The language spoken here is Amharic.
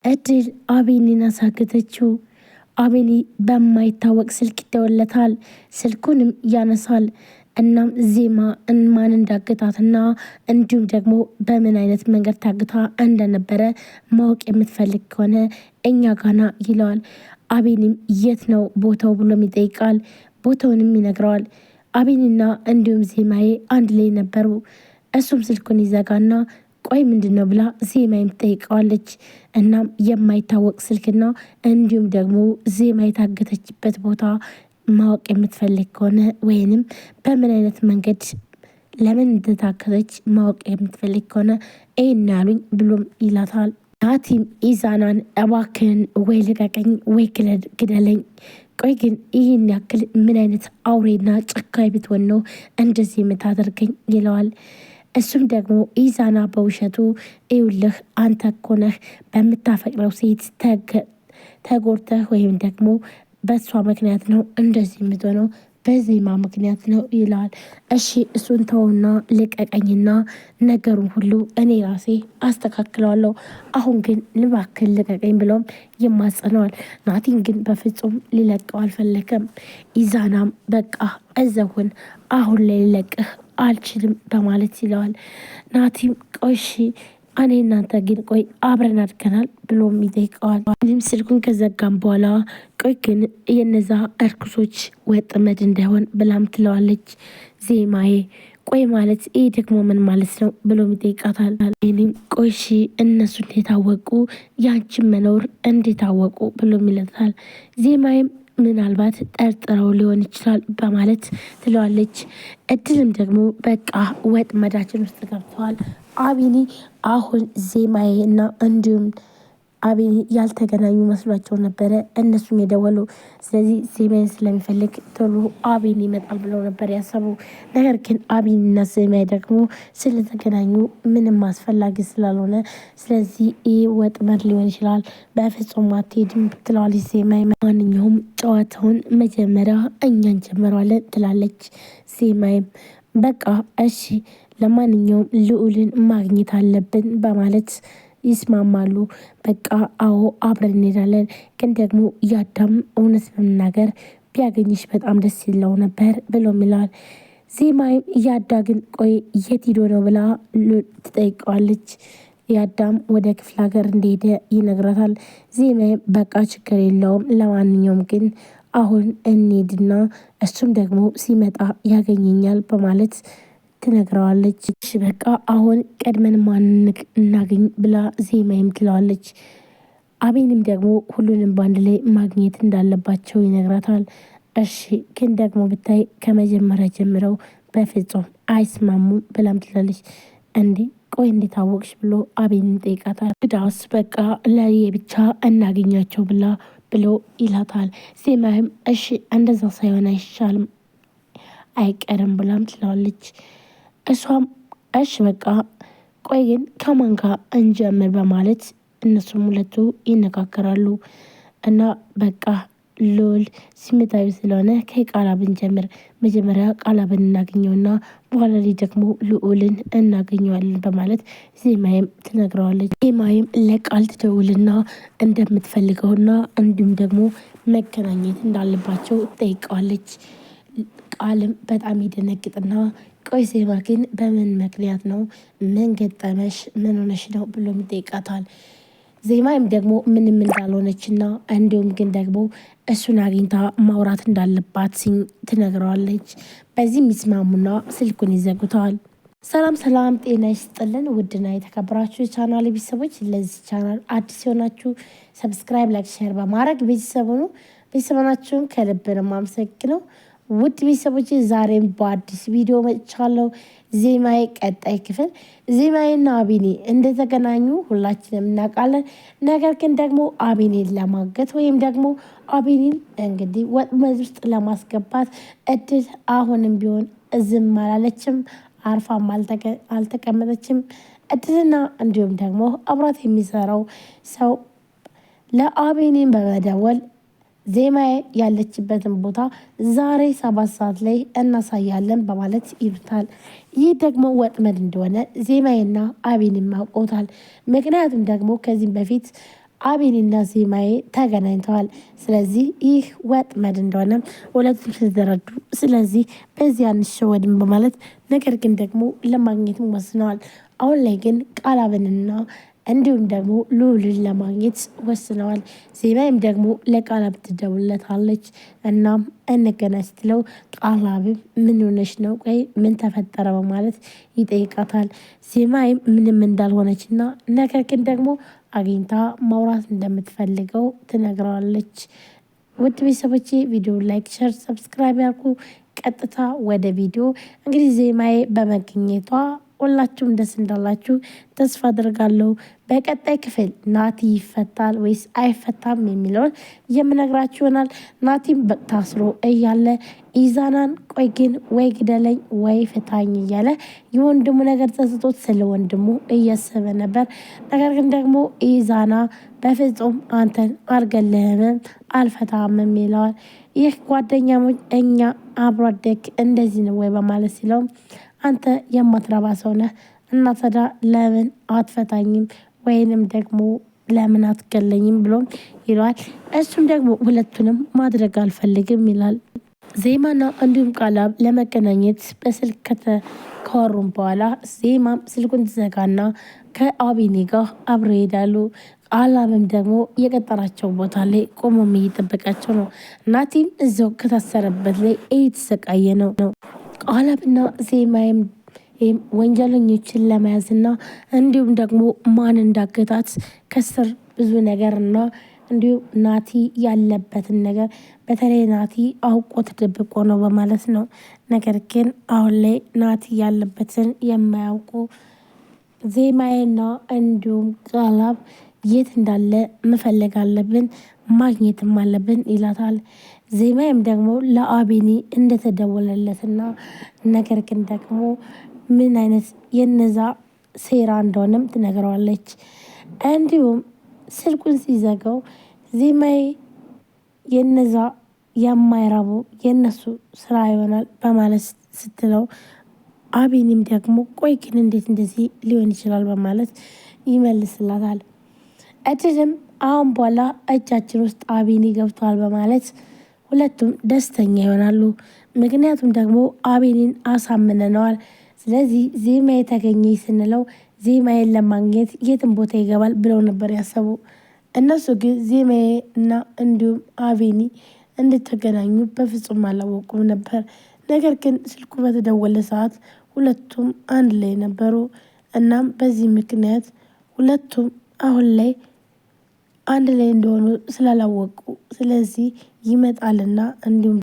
እድል አቤኔን አሳገተችው። አቤኔ በማይታወቅ ስልክ ይደወለታል። ስልኩንም ያነሳል። እናም ዜማ ማን እንዳገታትና እንዲሁም ደግሞ በምን አይነት መንገድ ታግታ እንደነበረ ማወቅ የምትፈልግ ከሆነ እኛ ጋና ይለዋል። አቤኔም የት ነው ቦታው ብሎም ይጠይቃል። ቦታውንም ይነግረዋል። አቤኔና እንዲሁም ዜማዬ አንድ ላይ ነበሩ። እሱም ስልኩን ይዘጋና ቆይ ምንድን ነው ብላ ዜማዬም ትጠይቀዋለች። እናም የማይታወቅ ስልክና እንዲሁም ደግሞ ዜማ የታገተችበት ቦታ ማወቅ የምትፈልግ ከሆነ ወይንም በምን አይነት መንገድ ለምን እንደታገተች ማወቅ የምትፈልግ ከሆነ ይህን ያሉኝ ብሎም ይላታል። ናቲም ኢዛናን እባክህን ወይ ልቀቀኝ ወይ ግደለኝ። ቆይ ግን ይህን ያክል ምን አይነት አውሬና ጨካኝ ብትሆን ነው እንደዚህ የምታደርገኝ ይለዋል። እሱም ደግሞ ኢዛና በውሸቱ ይውልህ አንተ እኮ ነህ በምታፈቅረው ሴት ተጎድተህ ወይም ደግሞ በእሷ ምክንያት ነው እንደዚህ የምትሆነው በዜማ ምክንያት ነው ይለዋል። እሺ እሱን ተውና ልቀቀኝና ነገሩን ሁሉ እኔ ራሴ አስተካክለዋለሁ። አሁን ግን ልባክል ልቀቀኝ ብለውም ይማጸነዋል። ናቲን ግን በፍጹም ሊለቀው አልፈለገም። ኢዛናም በቃ እዘውን አሁን ላይ ሊለቅህ አልችልም በማለት ይለዋል። ናቲም ቆሺ እኔ እናንተ ግን ቆይ አብረን አድገናል ብሎም ይጠይቀዋል። ይህም ስልኩን ከዘጋም በኋላ ቆይ ግን የነዛ እርኩሶች ወጥመድ እንዳይሆን ብላም ትለዋለች። ዜማዬ ቆይ ማለት ይህ ደግሞ ምን ማለት ነው ብሎም ይጠይቃታል። ይህም ቆይሺ እነሱ እንዴታወቁ ያንቺን መኖር እንዴታወቁ ብሎም ይለታል። ዜማዬም ምናልባት ጠርጥረው ሊሆን ይችላል በማለት ትለዋለች። እድልም ደግሞ በቃ ወጥመዳችን ውስጥ ገብተዋል። አቤኔ አሁን ዜማዬ እና እንዲሁም አቤኔ ያልተገናኙ መስሏቸው ነበረ እነሱም የደወሉ። ስለዚህ ዜማዬን ስለሚፈልግ ቶሎ አቤኔ ይመጣል ብለው ነበር ያሰቡ። ነገር ግን አቤኔና ዜማዬ ደግሞ ስለተገናኙ ምንም አስፈላጊ ስላልሆነ ስለዚህ ይህ ወጥመድ ሊሆን ይችላል በፍጹም አትሄድም ትለዋለች ዜማዬ። ማንኛውም ጨዋታውን መጀመሪያ እኛ እንጀምረዋለን ትላለች ዜማዬም። በቃ እሺ ለማንኛውም ልዑልን ማግኘት አለብን በማለት ይስማማሉ። በቃ አዎ አብረን እንሄዳለን፣ ግን ደግሞ ያዳም እውነት ለመናገር ቢያገኝሽ በጣም ደስ ይለው ነበር ብሎም ይለዋል። ዜማይም ያዳ ግን ቆይ የት ሂዶ ነው ብላ ትጠይቀዋለች። ያዳም ወደ ክፍለ ሀገር እንደሄደ ይነግራታል። ዜማይም በቃ ችግር የለውም ለማንኛውም ግን አሁን እንሄድና እሱም ደግሞ ሲመጣ ያገኘኛል በማለት ትነግረዋለች። እሺ በቃ አሁን ቀድመን ማን እናገኝ ብላ ዜማዬም ትለዋለች። አቤንም ደግሞ ሁሉንም በአንድ ላይ ማግኘት እንዳለባቸው ይነግራታል። እሺ ግን ደግሞ ብታይ ከመጀመሪያ ጀምረው በፍጹም አይስማሙም ብላም ትላለች። እንዴ ቆይ እንዴት አወቅሽ ብሎ አቤንን ጠይቃታል። ግዳውስ በቃ ለየ ብቻ እናገኛቸው ብሎ ይላታል። ዜማዬም እሺ እንደዛ ሳይሆን አይሻልም አይቀርም ብላም ትለዋለች። እሷም እሺ በቃ ቆይ ግን ከማን ጋር እንጀምር በማለት እነሱም ሁለቱ ይነጋገራሉ። እና በቃ ልዑል ስሜታዊ ስለሆነ ከቃላብን ጀምር መጀመሪያ ቃላብን እናገኘውና በኋላ ላይ ደግሞ ልዑልን እናገኘዋለን በማለት ዜማዬም ትነግረዋለች። ዜማዬም ለቃል ትደውልና እንደምትፈልገውና እንዲሁም ደግሞ መገናኘት እንዳለባቸው ትጠይቀዋለች። ቃልም በጣም ይደነግጥና ቆይ ዜማ ግን በምን ምክንያት ነው ምን ገጠመሽ ምን ሆነሽ ነው ብሎ ይጠይቃታል። ዜማም ደግሞ ምንም እንዳልሆነችና እንዲሁም ግን ደግሞ እሱን አግኝታ ማውራት እንዳለባት ትነግረዋለች። በዚህ የሚስማሙና ስልኩን ይዘጉታል። ሰላም ሰላም፣ ጤና ይስጥልን ውድና የተከበራችሁ የቻናል ቤተሰቦች፣ ለዚህ ቻናል አዲስ የሆናችሁ ሰብስክራይብ፣ ላይክ፣ ሼር በማድረግ ቤተሰቡ ነው። ቤተሰባችሁን ከልብ ነው የማመሰግነው። ውድ ቤተሰቦች ዛሬም በአዲስ ቪዲዮ መጥቻለሁ። ዜማዬ ቀጣይ ክፍል ዜማዬና አቤኔ እንደተገናኙ ሁላችንም እናውቃለን። ነገር ግን ደግሞ አቤኔን ለማገት ወይም ደግሞ አቤኔን እንግዲህ ወጥመድ ውስጥ ለማስገባት እድል አሁንም ቢሆን ዝም አላለችም፣ አርፋም አልተቀመጠችም። እድልና እንዲሁም ደግሞ አብራት የሚሰራው ሰው ለአቤኔን በመደወል ዜማዬ ያለችበትን ቦታ ዛሬ 7 ሰዓት ላይ እናሳያለን በማለት ይሉታል። ይህ ደግሞ ወጥመድ እንደሆነ ዜማዬና አቤኔም ያውቁታል። ምክንያቱም ደግሞ ከዚህም በፊት አቤኔና ዜማዬ ተገናኝተዋል። ስለዚህ ይህ ወጥመድ እንደሆነ ሁለቱም ሲተረዱ፣ ስለዚህ በዚህ አንሸወድም በማለት ነገር ግን ደግሞ ለማግኘትም ወስነዋል። አሁን ላይ ግን ቃላብንና እንዲሁም ደግሞ ልዑልን ለማግኘት ወስነዋል። ዜማይም ደግሞ ለቃላብ ትደውልለታለች። እናም እንገናኝ ስትለው ቃላብም ምን ሆነሽ ነው? ቆይ ምን ተፈጠረ? በማለት ይጠይቃታል። ዜማይም ምንም እንዳልሆነችና ነገር ግን ደግሞ አግኝታ ማውራት እንደምትፈልገው ትነግረዋለች። ውድ ቤተሰቦቼ ቪዲዮ ላይክ፣ ሸር፣ ሰብስክራይብ ያርጉ። ቀጥታ ወደ ቪዲዮ እንግዲህ ዜማዬ በመገኘቷ ሁላችሁም ደስ እንዳላችሁ ተስፋ አድርጋለሁ። በቀጣይ ክፍል ናቲ ይፈታል ወይስ አይፈታም የሚለውን የምነግራችሁ ይሆናል። ናቲም ታስሮ እያለ ኢዛናን ቆይ ግን ወይ ግደለኝ ወይ ፍታኝ እያለ የወንድሙ ነገር ጸጽቶት ስለ ወንድሙ እያሰበ ነበር። ነገር ግን ደግሞ ኢዛና በፍጹም አንተን አልገልህምም አልፈታምም ይለዋል። ይህ ጓደኛሞች እኛ አብሮ አደግ እንደዚህ ነው ወይ በማለት ሲለውም አንተ የማትረባ ሰው ነህ እና ታዲያ ለምን አትፈታኝም ወይንም ደግሞ ለምን አትገለኝም ብሎም ይለዋል። እሱም ደግሞ ሁለቱንም ማድረግ አልፈልግም ይላል። ዜማና እንዲሁም ቃላብ ለመገናኘት በስልክ ካወሩም በኋላ ዜማም ስልኩን ትዘጋና ከአቤኔ ጋር አብረው ይሄዳሉ። ቃላብም ደግሞ የቀጠራቸው ቦታ ላይ ቆሞ እየጠበቃቸው ነው። ናቲም እዛው ከታሰረበት ላይ እየተሰቃየ ነው። ቃላብና ዜማይም ወንጀለኞችን ለመያዝና እንዲሁም ደግሞ ማን እንዳገታት ከስር ብዙ ነገርና እንዲሁም ናቲ ያለበትን ነገር በተለይ ናቲ አውቆ ተደብቆ ነው በማለት ነው። ነገር ግን አሁን ላይ ናቲ ያለበትን የማያውቁ ዜማዬና እንዲሁም ቃላብ የት እንዳለ መፈለግ አለብን ማግኘትም አለብን ይላታል። ዜማዬም ደግሞ ለአቤኔ እንደተደወለለትና ነገር ግን ደግሞ ምን አይነት የነዛ ሴራ እንደሆነም ትነግረዋለች። እንዲሁም ስልኩን ሲዘጋው ዜማዬ የነዛ የማይረቡ የነሱ ስራ ይሆናል በማለት ስትለው አቤኔም ደግሞ ቆይ ግን እንዴት እንደዚህ ሊሆን ይችላል በማለት ይመልስላታል። እድልም አሁን በኋላ እጃችን ውስጥ አቤኔ ገብቷል በማለት ሁለቱም ደስተኛ ይሆናሉ። ምክንያቱም ደግሞ አቤኔን አሳምነነዋል። ስለዚህ ዜማዬ ተገኘች ስንለው ዜማዬን ለማግኘት የትም ቦታ ይገባል ብለው ነበር ያሰቡ። እነሱ ግን ዜማዬ እና እንዲሁም አቤኔ እንድትገናኙ በፍጹም አላወቁም ነበር። ነገር ግን ስልኩ በተደወለ ሰዓት ሁለቱም አንድ ላይ ነበሩ። እናም በዚህ ምክንያት ሁለቱም አሁን ላይ አንድ ላይ እንደሆኑ ስላላወቁ ስለዚህ ይመጣልና እንዲሁም